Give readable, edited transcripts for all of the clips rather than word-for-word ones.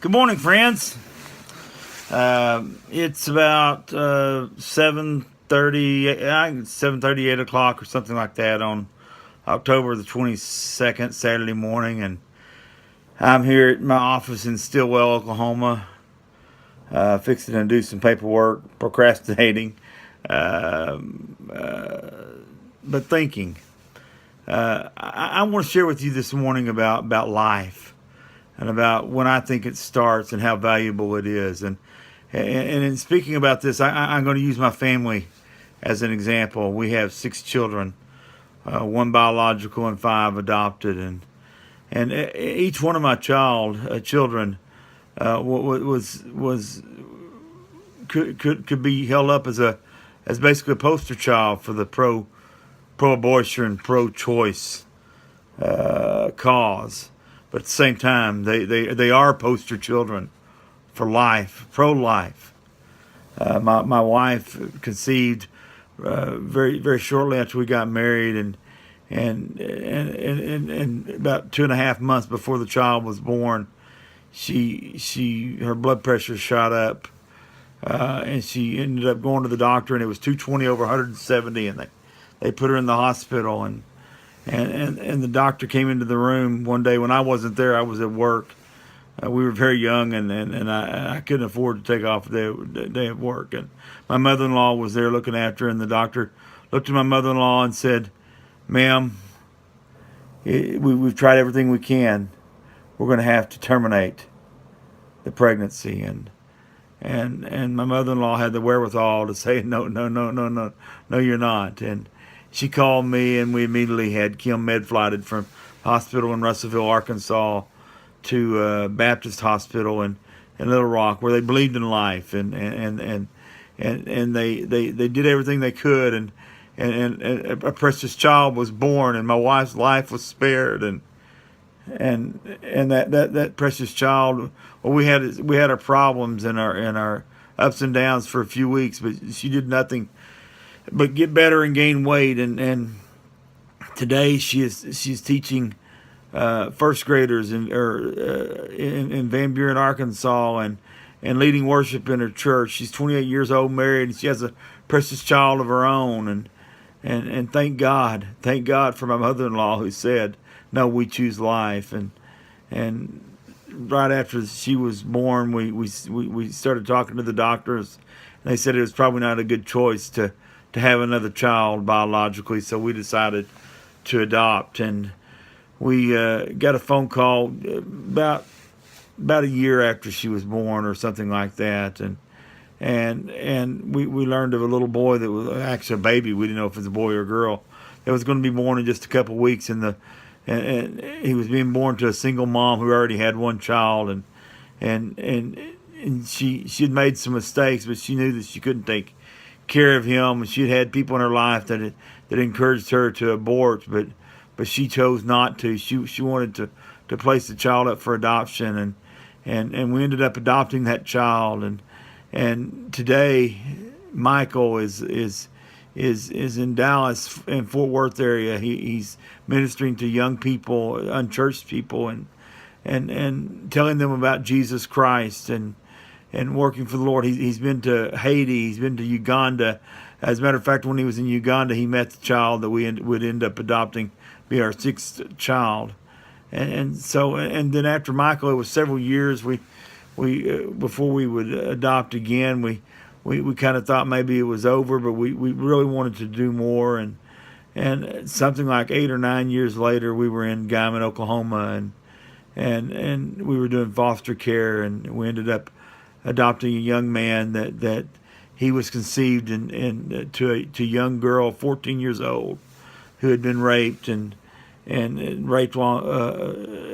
Good morning, friends. It's about 7:30, 7:30, 8 o'clock, or something like that on October the 22nd, Saturday morning, and I'm here at my office in Stillwell, Oklahoma, fixing to do some paperwork, procrastinating, but thinking. I want to share with you this morning about life and about when I think it starts and how valuable it is. And in speaking about this, I'm going to use my family as an example. We have 6 children, one biological and 5 adopted, and each one of my children was could be held up as basically a poster child for the pro-abortion, pro-choice cause. But at the same time, they are poster children for life, pro-life. My wife conceived very very shortly after we got married, and about 2.5 months before the child was born, her blood pressure shot up, and she ended up going to the doctor, and it was 220 over 170, and they put her in the hospital, and the doctor came into the room one day when I wasn't there. I was at work. We were very young, and I couldn't afford to take off the day of work. And my mother-in-law was there looking after her, and the doctor looked at my mother-in-law and said, "Ma'am, we've tried everything we can. We're going to have to terminate the pregnancy." And my mother-in-law had the wherewithal to say, "No, no, no, no, no, no, you're not." And she called me, and we immediately had Kim med-flighted from hospital in Russellville, Arkansas, to Baptist Hospital in Little Rock, where they believed in life, and they did everything they could, and a precious child was born, and my wife's life was spared, and that precious child. Well, we had our problems and our ups and downs for a few weeks, but she did nothing but get better and gain weight, and today she's teaching first graders in Van Buren, Arkansas, and leading worship in her church. She's 28 years old, married, and she has a precious child of her own, and thank God for my mother-in-law who said, "No, we choose life." And right after she was born, we started talking to the doctors, and they said it was probably not a good choice to have another child biologically, so we decided to adopt. And we got a phone call about a year after she was born, or something like that, and we learned of a little boy that was actually a baby. We didn't know if it was a boy or a girl. That was going to be born in just a couple of weeks, and he was being born to a single mom who already had one child, and she had made some mistakes, but she knew that she couldn't take care of him, and she'd had people in her life that encouraged her to abort, but she chose not to. She wanted to place the child up for adoption, and we ended up adopting that child, and today Michael is in Dallas and Fort Worth area. He's ministering to young people, unchurched people, and telling them about Jesus Christ, and working for the Lord. He's been to Haiti. He's been to Uganda. As a matter of fact, when he was in Uganda, he met the child that we would end up adopting, be our 6th child. And then after Michael, it was several years we before we would adopt again. We kind of thought maybe it was over, but we really wanted to do more. And something like 8 or 9 years later, we were in Guyman, Oklahoma, and we were doing foster care, and we ended up adopting a young man that he was conceived to a young girl, 14 years old, who had been raped and raped while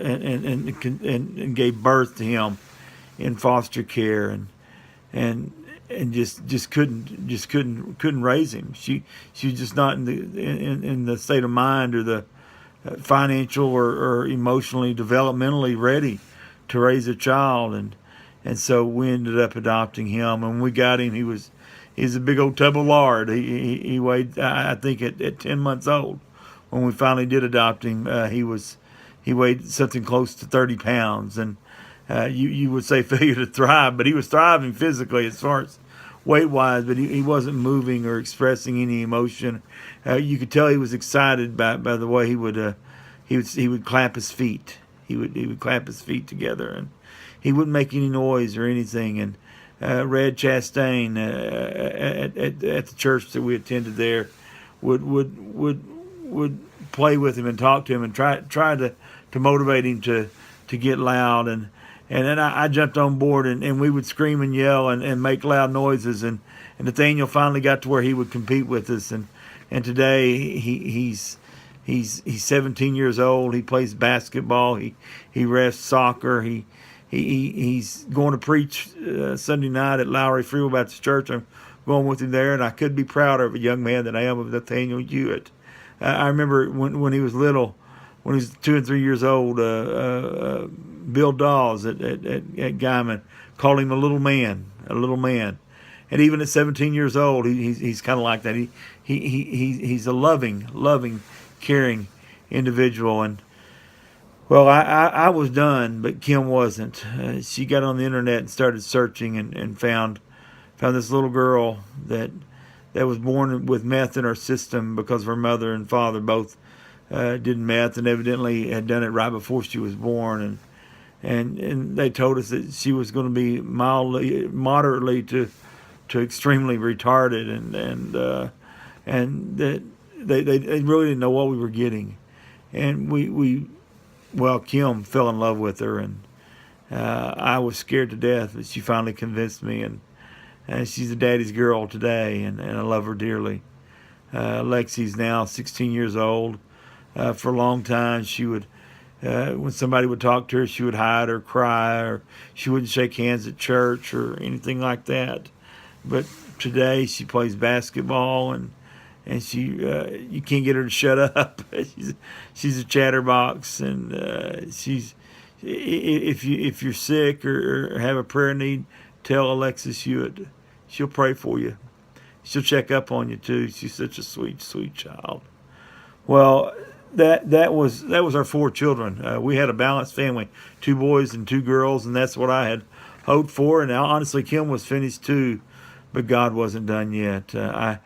and gave birth to him in foster care, and just couldn't raise him. She was just not in the state of mind or the financial or emotionally, developmentally ready to raise a child, and so we ended up adopting him. And when we got him, he's a big old tub of lard. He weighed, I think, at 10 months old. When we finally did adopt him, he weighed something close to 30 pounds, and You would say failure to thrive, but he was thriving physically as far as weight wise, but he wasn't moving or expressing any emotion. You could tell he was excited by the way he would clap his feet. He would clap his feet together, and he wouldn't make any noise or anything. And Red Chastain at the church that we attended there would play with him and talk to him and try to motivate him to get loud. And then I jumped on board, and we would scream and yell and make loud noises. And Nathaniel finally got to where he would compete with us. And today he's 17 years old. He plays basketball. He refs soccer. He's going to preach Sunday night at Lowry Free Baptist Church. I'm going with him there, and I could be prouder of a young man than I am of Nathaniel Hewett. I remember when he was little, when he was 2 and 3 years old, Bill Dawes at Guyman called him a little man. And even at 17 years old, he's kind of like that. He's a loving, caring individual. And well, I was done, but Kim wasn't. She got on the internet and started searching and found this little girl that was born with meth in her system because her mother and father both did meth, and evidently had done it right before she was born. And they told us that she was going to be moderately to extremely retarded, and that they really didn't know what we were getting. And well, Kim fell in love with her, and I was scared to death, but she finally convinced me, and she's a daddy's girl today, and I love her dearly. Lexi's now 16 years old. For a long time, she would, when somebody would talk to her, she would hide or cry, or she wouldn't shake hands at church or anything like that. But today, she plays basketball, and she you can't get her to shut up. she's a chatterbox, and if you're sick or have a prayer need, tell Alexis Hewett. She'll pray for you. She'll check up on you too. She's such a sweet child. Well, that was our 4 children. We had a balanced family, 2 boys and 2 girls, and that's what I had hoped for. And honestly, Kim was finished too, but God wasn't done yet. I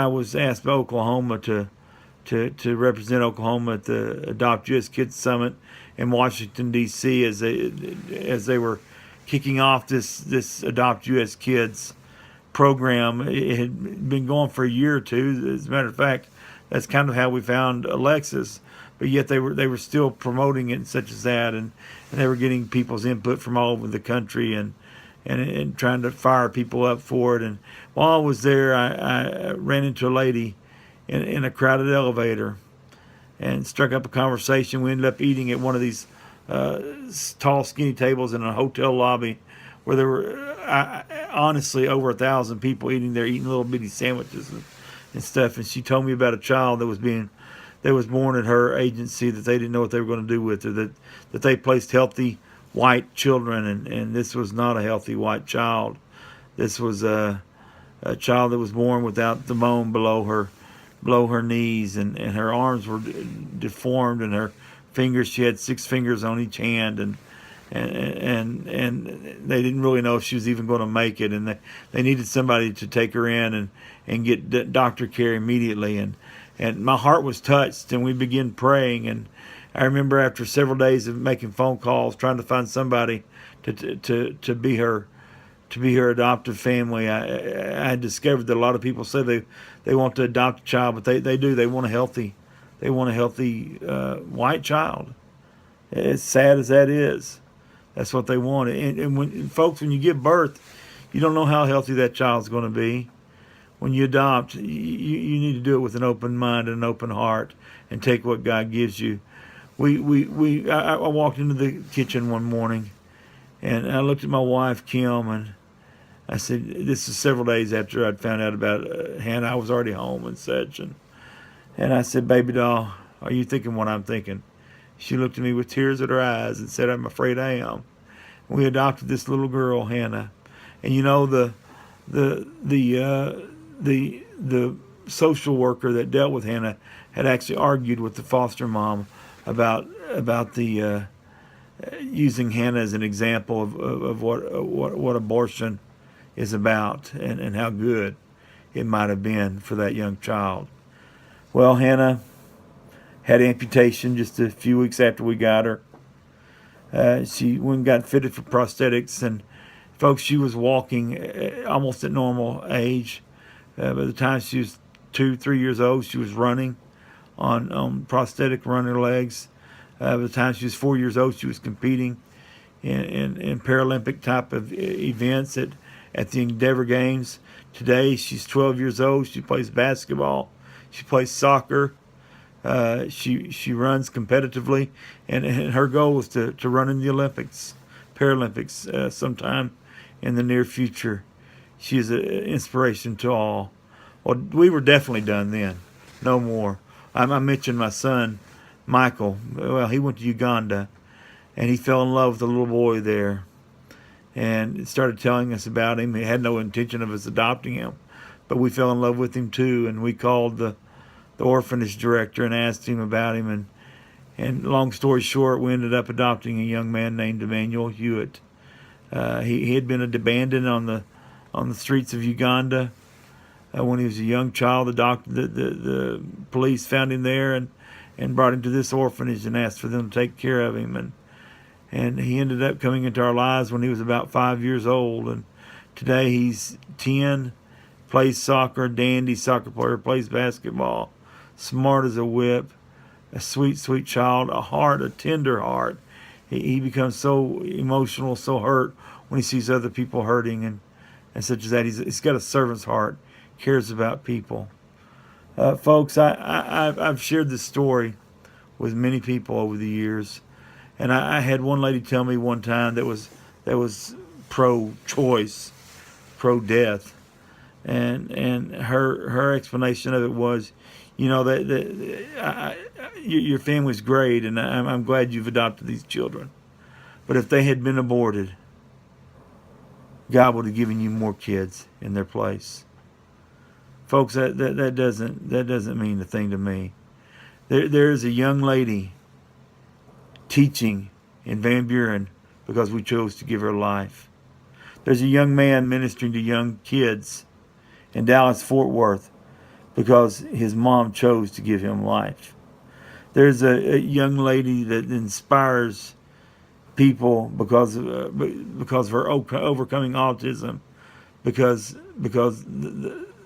was asked by Oklahoma to represent Oklahoma at the Adopt U.S. Kids Summit in Washington D.C. as they were kicking off this Adopt U.S. Kids program. It had been going for a year or two. As a matter of fact, that's kind of how we found Alexis. But yet they were still promoting it and such as that, and they were getting people's input from all over the country and trying to fire people up for it. And while I was there, I ran into a lady in a crowded elevator and struck up a conversation. We ended up eating at one of these tall, skinny tables in a hotel lobby where there were honestly over 1,000 people eating little bitty sandwiches and stuff. And she told me about a child that was born at her agency that they didn't know what they were going to do with her, that they placed healthy white children, and this was not a healthy white child. This was a child that was born without the bone below her knees, and her arms were deformed, and her fingers, she had 6 fingers on each hand, and they didn't really know if she was even going to make it, and they needed somebody to take her in and get doctor care immediately, and my heart was touched, and we began praying. And I remember after several days of making phone calls, trying to find somebody to be her adoptive family, I had discovered that a lot of people say they want to adopt a child, but they do. They want a healthy white child. As sad as that is, that's what they want. And when you give birth, you don't know how healthy that child's going to be. When you adopt, you need to do it with an open mind and an open heart, and take what God gives you. I walked into the kitchen one morning, and I looked at my wife, Kim, and I said, this is several days after I'd found out about Hannah. I was already home and such. And I said, baby doll, are you thinking what I'm thinking? She looked at me with tears in her eyes and said, I'm afraid I am. We adopted this little girl, Hannah. And you know, the social worker that dealt with Hannah had actually argued with the foster mom about the using Hannah as an example of what abortion is about, and how good it might have been for that young child. Well, Hannah had amputation just a few weeks after we got her. She went and got fitted for prosthetics, and folks, she was walking almost at normal age. By the time she was 2, 3 years old, she was running on prosthetic runner legs. By the time she was 4 years old, she was competing in Paralympic type of events at the Endeavor Games. Today, she's 12 years old. She plays basketball. She plays soccer. She runs competitively, and her goal is to run in the Olympics, Paralympics, sometime in the near future. She is an inspiration to all. Well, we were definitely done then. No more. I mentioned my son, Michael. Well, he went to Uganda, and he fell in love with a little boy there, and started telling us about him. He had no intention of us adopting him, but we fell in love with him too, and we called the orphanage director and asked him about him, and long story short, we ended up adopting a young man named Emmanuel Hewett. He had been abandoned on the streets of Uganda when he was a young child. The police found him there and brought him to this orphanage and asked for them to take care of him, and he ended up coming into our lives when he was about 5 years old, and today he's 10, plays soccer, dandy soccer player, plays basketball, smart as a whip, a sweet, sweet child, a tender heart. He becomes so emotional, so hurt when he sees other people hurting, and such as that. He's got a servant's heart, cares about people. Folks, I've shared this story with many people over the years, and I had one lady tell me one time that was pro-choice, pro-death, and her explanation of it was, you know, your family's great, and I'm glad you've adopted these children, but if they had been aborted, God would have given you more kids in their place. Folks, that doesn't mean a thing to me. There's a young lady teaching in Van Buren because we chose to give her life. There's a young man ministering to young kids in Dallas-Fort Worth because his mom chose to give him life. There's a young lady that inspires people because of her overcoming autism, because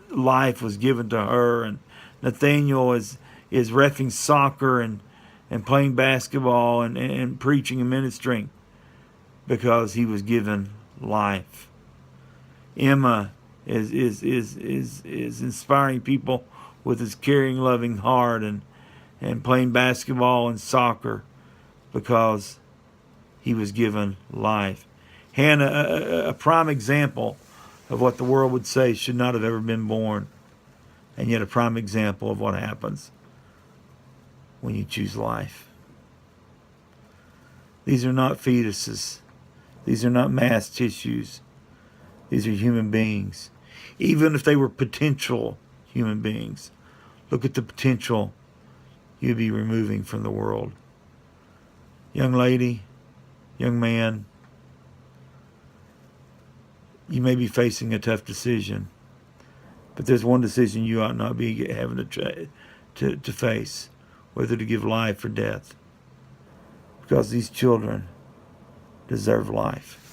life was given to her. And Nathaniel is reffing soccer and playing basketball and preaching and ministering because he was given life. Emma is inspiring people with his caring, loving heart and playing basketball and soccer because he was given life. Hannah, a prime example of what the world would say should not have ever been born, and yet a prime example of what happens when you choose life. These are not fetuses. These are not mass tissues. These are human beings. Even if they were potential human beings, look at the potential you'd be removing from the world. Young lady, young man, you may be facing a tough decision, but there's one decision you ought not be having to face, whether to give life or death, because these children deserve life.